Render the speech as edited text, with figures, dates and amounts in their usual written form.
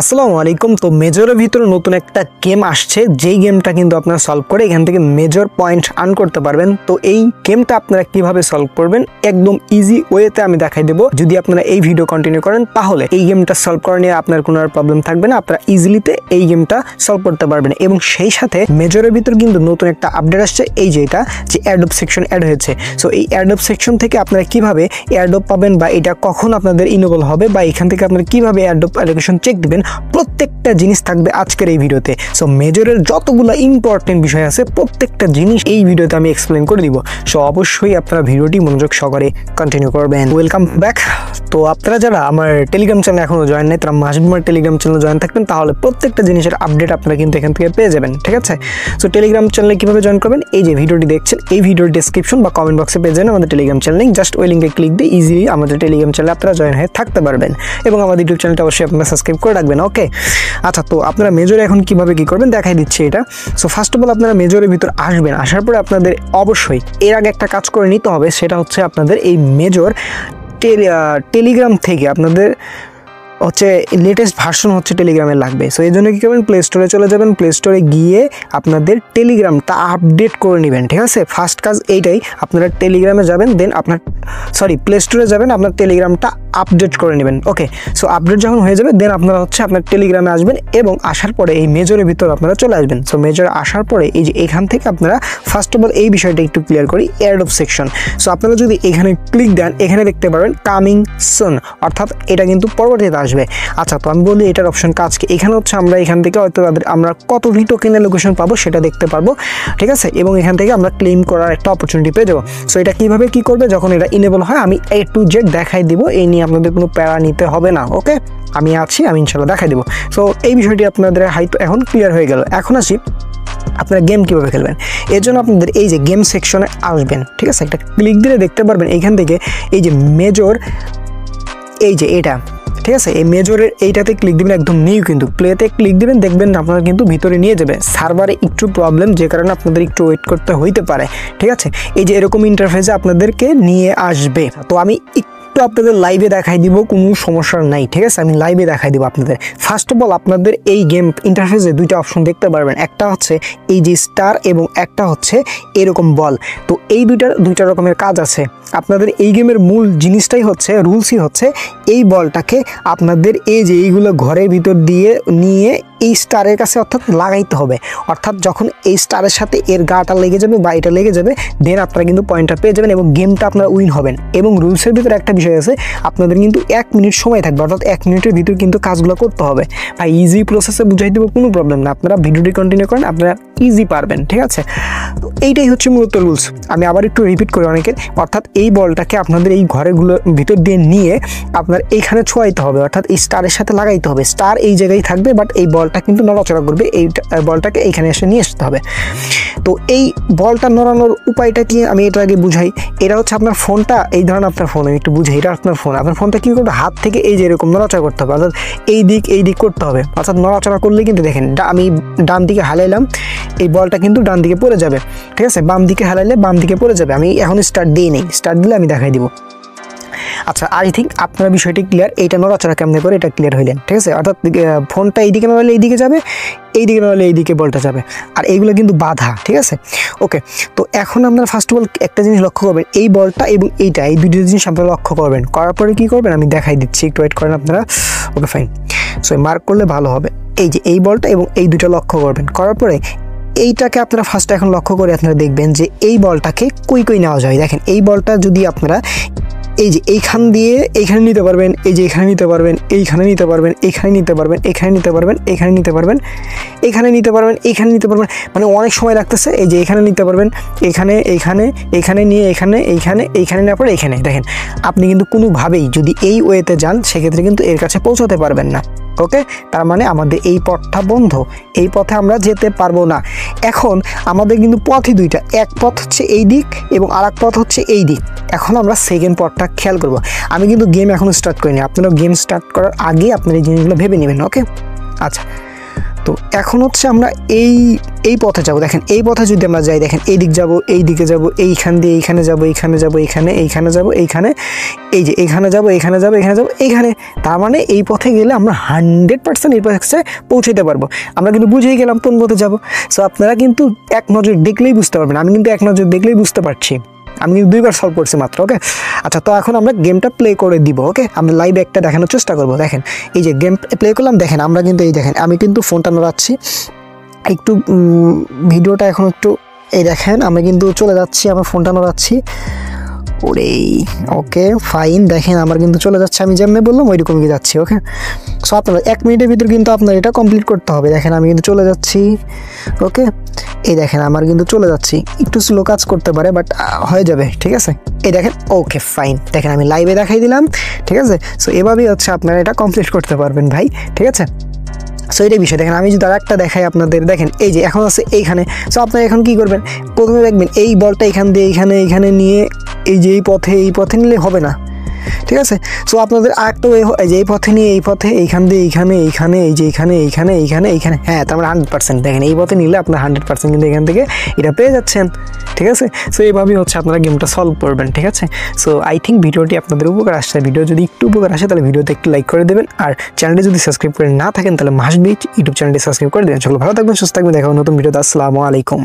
আসসালামু আলাইকুম। তো মেজরের ভিতরে নতুন একটা গেম আসছে, যেই গেমটা কিন্তু আপনারা সলভ করে এখান থেকে মেজর পয়েন্ট আর্ন করতে পারবেন। তো এই গেমটা আপনারা কিভাবে সলভ করবেন একদম ইজি ওয়েতে আমি দেখাই দেবো। যদি আপনারা এই ভিডিও কন্টিনিউ করেন তাহলে এই গেমটা সলভ করা নিয়ে আপনার কোনো আর প্রবলেম থাকবে না, আপনারা ইজিলিতে এই গেমটা সলভ করতে পারবেন। এবং সেই সাথে মেজরের ভিতর কিন্তু নতুন একটা আপডেট আসছে, এই যে এটা যে অ্যাডোব সেকশন অ্যাড হয়েছে। সো এই অ্যাডোব সেকশন থেকে আপনারা কিভাবে অ্যাডোব পাবেন বা এটা কখন আপনাদের ইনেবল হবে বা এখান থেকে আপনারা কিভাবে অ্যাডোব অ্যালোকেশন চেক দিবেন, প্রত্যেকটা জিনিস থাকবে আজকের এই ভিডিওতে। সো মেজরের যতগুলো ইম্পর্টেন্ট বিষয় আছে প্রত্যেকটা জিনিস এই ভিডিওতে আমি এক্সপ্লেন করে দিব। সো অবশ্যই আপনারা ভিডিওটি মনোযোগ সহকারে কন্টিনিউ করবেন। Welcome back. তো আপনারা যারা আমার টেলিগ্রাম চ্যানেল এখনো জয়েন নেই তারা মাস্ট আমার টেলিগ্রাম চ্যানেল জয়েন থাকবেন, তাহলে প্রত্যেকটা জিনিসের আপডেট আপনারা কিন্তু এখান থেকে পেয়ে যাবেন। ঠিক আছে? সো টেলিগ্রাম চ্যানেলে কিভাবে জয়েন করবেন, এই যে ভিডিওটি দেখছেন এই ভিডিওর ডেসক্রিপশন বা কমেন্ট বক্সে পেয়ে যাবেন আমাদের টেলিগ্রাম চ্যানেল লিঙ্ক। জাস্ট ওই লিঙ্কে ক্লিক দিয়ে ইজিলি আমাদের টেলিগ্রাম চ্যানেলে আপনারা জয়েন হয়ে থাকতে পারবেন এবং আমাদের ইউটিউব চ্যানেলটা অবশ্যই আপনারা সাবস্ক্রাইব করে রাখবেন। ওকে, আচ্ছা, তো আপনারা মেজরে এখন কিভাবে কি করবেন দেখাই দিচ্ছি এটা। সো ফার্স্ট অফ অল আপনারা মেজরের ভিতর আসবেন, আসার পরে আপনাদের অবশ্যই এর আগে একটা কাজ করে নিতে হবে, সেটা হচ্ছে আপনাদের এই মেজর টেলিগ্রাম থেকে আপনাদের হচ্ছে লেটেস্ট ভার্সন হচ্ছে টেলিগ্রামে লাগবে। সো এই জন্য কী করবেন, প্লে স্টোরে চলে যাবেন, প্লে স্টোরে গিয়ে আপনাদের টেলিগ্রামটা আপডেট করে নেবেন। ঠিক আছে? ফার্স্ট কাজ এইটাই, আপনারা টেলিগ্রামে যাবেন, দেন আপনার প্লে স্টোরে যাবেন, আপনার টেলিগ্রামটা আপডেট করে নেবেন। ওকে, সো আপডেট যখন হয়ে যাবে দেন আপনারা হচ্ছে আপনার টেলিগ্রামে আসবেন এবং আসার পরে এই মেজরের ভিতর আপনারা চলে আসবেন। সো মেজর আসার পরে এই যে এখান থেকে আপনারা ফার্স্ট অফ অল এই বিষয়টা একটু ক্লিয়ার করি, অ্যাডোব সেকশন। সো আপনারা যদি এখানে ক্লিক দেন এখানে দেখতে পারবেন কামিং সুন, অর্থাৎ এটা কিন্তু পরবর্তীতে আসবে। আচ্ছা, তো আমি বলি এটার অপশন কাজ কি। এখানে হচ্ছে আমরা এখান থেকে হয়তো আমরা কতটি টোকেনের লোকেশন পাবো সেটা দেখতে পারবো। ঠিক আছে? এবং এখান থেকে আমরা ক্লেম করার একটা অপরচুনিটি পেয়ে যাবো। সো এটা কিভাবে কি করবে যখন এটা ইনেবল হয় আমি A to Z দেখাই দিব, এই নিয়ে আপনাদের কোনো প্যারা নিতে হবে না। ওকে, আমি আছি, আমি ইনশাল্লাহ দেখাই দেবো। সো এই বিষয়টি আপনাদের হয়তো এখন ক্লিয়ার হয়ে গেল। এখন আসি আপনারা গেম কীভাবে খেলবেন। এর জন্য আপনাদের এই যে গেম সেকশনে আসবেন। ঠিক আছে? একটা ক্লিক দিলে দেখতে পারবেন এইখান থেকে এই যে মেজর, এই যে এটা, ঠিক আছে, এই মেজরের এইটাতে ক্লিক দিবেন, একদম নিউ কিন্তু প্লেতে ক্লিক দিবেন, দেখবেন আপনারা কিন্তু ভিতরে নিয়ে যাবে। সার্ভারে একটু প্রবলেম, যে কারণে আপনাদের একটু ওয়েট করতে হইতে পারে। ঠিক আছে? এই যে এরকম ইন্টারফেসে আপনাদেরকে নিয়ে আসবে। তো আমি একটু আপনাদের লাইভে দেখাই দিব, কোনো সমস্যা নাই। ঠিক আছে? আমি লাইভে দেখাই দিব আপনাদের। ফার্স্ট অফ অল আপনাদের এই গেম ইন্টারফেসে দুইটা অপশন দেখতে পারবেন, একটা হচ্ছে এই যে স্টার এবং একটা হচ্ছে এরকম বল। তো এই দুইটা রকমের কাজ আছে। আপনাদের এই গেমের মূল জিনিসটাই হচ্ছে, রুলসই হচ্ছে এই বলটাকে আপনাদের এই যে এইগুলো ঘরের ভিতর দিয়ে নিয়ে এই স্টারের কাছে অর্থাৎ লাগাইতে হবে। অর্থাৎ যখন এই স্টারের সাথে এর গাটা লেগে যাবে বা এটা লেগে যাবে দেন আপনারা কিন্তু পয়েন্টটা পেয়ে যাবেন এবং গেমটা আপনারা উইন হবেন। এবং রুলসের ভিতরে একটা বিষয় আছে, আপনাদের কিন্তু 1 মিনিট সময় থাকবে, অর্থাৎ 1 মিনিটের ভিতর কিন্তু কাজগুলো করতে হবে। ভাই ইজি প্রসেসে বুঝাই দেবো, কোনো প্রবলেম না, আপনারা ভিডিওটি কন্টিনিউ করেন, আপনারা ইজি পারবেন। ঠিক আছে? তো এইটাই হচ্ছে মূলত রুলস। আমি আবার একটু রিপিট করি অনেকের, অর্থাৎ এই বলটাকে আপনাদের এই ঘরেগুলোর ভিতর দিয়ে নিয়ে আপনার এইখানে ছোঁয়াইতে হবে, অর্থাৎ এই স্টারের সাথে লাগাইতে হবে। স্টার এই জায়গায় থাকবে বাট এই বলটা কিন্তু নড়াচড়া করবে, এই বলটাকে এইখানে এসে নিয়ে আসতে হবে। তো এই বলটা নড়ানোর উপায়টা কি আমি এটা আগে বুঝাই। এটা হচ্ছে আপনার ফোনটা, এই ধরনের আপনার ফোন, আমি একটু বুঝাই, এটা আপনার ফোন। আপনার ফোনটা কী করবে, হাত থেকে এই যে এরকম নড়াচড়া করতে হবে, অর্থাৎ এই দিক করতে হবে। অর্থাৎ নড়াচড়া করলে কিন্তু দেখেন আমি ডান দিকে হালাইলাম, এই বলটা কিন্তু ডান দিকে পড়ে যাবে। ঠিক আছে? বাম দিকে হালাইলে বাম দিকে পড়ে যাবে। আমি এখন স্টার্ট দিই নেই, স্টার্ট দিলে আমি দেখাই দিব। আচ্ছা, আই থিঙ্ক আপনার বিষয়টি ক্লিয়ার। এইটা নড়াচড়া কেমনে করে এটা ক্লিয়ার হইলেন। ঠিক আছে? অর্থাৎ ফোনটা এইদিকে নড়ালে এইদিকে যাবে, এইদিকে নড়ালে এইদিকে বলটা যাবে, আর এইগুলো কিন্তু বাধা। ঠিক আছে? ওকে, তো এখন আপনারা ফার্স্ট অফ অল একটা জিনিস লক্ষ্য করবেন, এই বলটা এবং এইটা, এই দুটো জিনিস আপনারা লক্ষ্য করবেন। করার পরে কী করবেন আমি দেখাই দিচ্ছি, একটু ওয়েট করেন আপনারা। Okay fine. সো মার্ক করলে ভালো হবে। এই যে এই বলটা এবং এই দুটো লক্ষ্য করবেন। করার পরে এইটাকে আপনারা ফার্স্ট এখন লক্ষ্য করে আপনারা দেখবেন যে এই বলটাকে কই নেওয়া যায়। দেখেন এই বলটা যদি আপনারা এই যে এইখান দিয়ে এইখানে নিতে পারবেন, এই যে এখানে নিতে পারবেন, এইখানে নিতে পারবেন, এখানে নিতে পারবেন, এখানে নিতে পারবেন, এখানে নিতে পারবেন, এখানে নিতে পারবেন, এখানে নিতে পারবেন, মানে অনেক সময় লাগতেছে। এই যে এখানে নিতে পারবেন, এখানে নিয়ে এইখানে নেওয়ার পরে এখানে দেখেন আপনি কিন্তু কোনোভাবেই যদি এই ওয়েতে যান সেক্ষেত্রে কিন্তু এর কাছে পৌঁছাতে পারবেন না। ওকে, তার মানে আমাদের এই পথটা বন্ধ, এই পথে আমরা যেতে পারবো না। এখন আমাদের কিন্তু পথই দুইটা, এক পথ হচ্ছে এই দিক এবং আর এক পথ হচ্ছে এই দিক। এখন আমরা সেকেন্ড পথটা খেয়াল করব। আমি কিন্তু গেম এখনও স্টার্ট করিনি, আপনারা গেম স্টার্ট করার আগে আপনারা এই জিনিসগুলো ভেবে নেবেন। ওকে, আচ্ছা, তো এখন হচ্ছে আমরা এই পথে যাব। দেখেন এই পথে যদি আমরা যাই, দেখেন এই দিক যাব, এই দিকে যাব, এইখান দিয়ে এইখানে যাব, এইখানে যাব, এইখানে যাব, এইখানে, এই যে এইখানে যাব, এইখানে যাব, এখানে যাব, এইখানে। তার মানে এই পথে গেলে আমরা 100% এই পথে পৌঁছাতে পারবো। আমরা কিন্তু বুঝেই গেলাম কোন পথে যাব। সো আপনারা কিন্তু এক নজর দেখলেই বুঝতে পারবেন। আমি কিন্তু এক নজর দেখলেই বুঝতে পারছি। আমি কিন্তু 2বার সলভ করছি মাত্র। ওকে, আচ্ছা, তো এখন আমরা গেমটা প্লে করে দিব। ওকে, আমরা লাইভে একটা দেখানোর চেষ্টা করব। দেখেন এই যে গেম প্লে করলাম, দেখেন আমরা কিন্তু এই দেখেন আমি কিন্তু ফোনটা নড়াচ্ছি একটু, ভিডিওটা এখন একটু, এই দেখেন আমি কিন্তু চলে যাচ্ছি, আমার ফোনটা নড়াচ্ছি। ওরে ওকে ফাইন, দেখেন আমার কিন্তু চলে যাচ্ছে, আমি যেমনি বললাম ওইরকম কি যাচ্ছি। ওকে, সো আপনারা 1 মিনিটের ভিতর কিন্তু আপনার এটা কমপ্লিট করতে হবে। দেখেন আমি কিন্তু চলে যাচ্ছি। ওকে, এই দেখেন আমার কিন্তু চলে যাচ্ছি, একটু স্লো কাজ করতে পারে বাট হয়ে যাবে, ঠিক আছে। এই দেখেন, ওকে ফাইন, দেখেন আমি লাইভে দেখাই দিলাম, ঠিক আছে। সো এভাবেই হচ্ছে আপনারা এটা কমপ্লিট করতে পারবেন ভাই, ঠিক আছে। সো এটাই বিষয়। দেখেন আমি যদি আরেকটা দেখাই আপনাদের, দেখেন এই যে এখন আছে এইখানে। সো আপনারা এখন কি করবেন, প্রথমে দেখবেন এই বলটা এখান দিয়ে এইখানে নিয়ে এই যে এই পথে নিলে হবে না, ঠিক আছে। সো আপনাদের আরেকটা এই যে এই পথে নিয়ে এই পথে এইখান দিয়ে এইখানে এই যে এইখানে, হ্যাঁ, তার মানে 100%। দেখেন এই পথে নিলে আপনার 100% কিন্তু এখান থেকে এটা পেয়ে যাচ্ছেন, ঠিক আছে। সো এইভাবেই হচ্ছে আপনারা গেমটা সলভ করবেন, ঠিক আছে। সো আই থিঙ্ক ভিডিওটি আপনাদের উপকার আসছে। ভিডিও যদি একটু উপকার আসে তাহলে ভিডিওতে একটু লাইক করে দেবেন, আর চ্যানেলটি যদি সাবস্ক্রাইব করে না থাকেন তাহলে মাস্ট বি ইউটিউব চ্যানেলটি সাবস্ক্রাইব করে দেবেন। চলো ভালো থাকবেন, সুস্থ থাকবেন, দেখা হবে নতুন ভিডিওতে। আসসালামু আলাইকুম।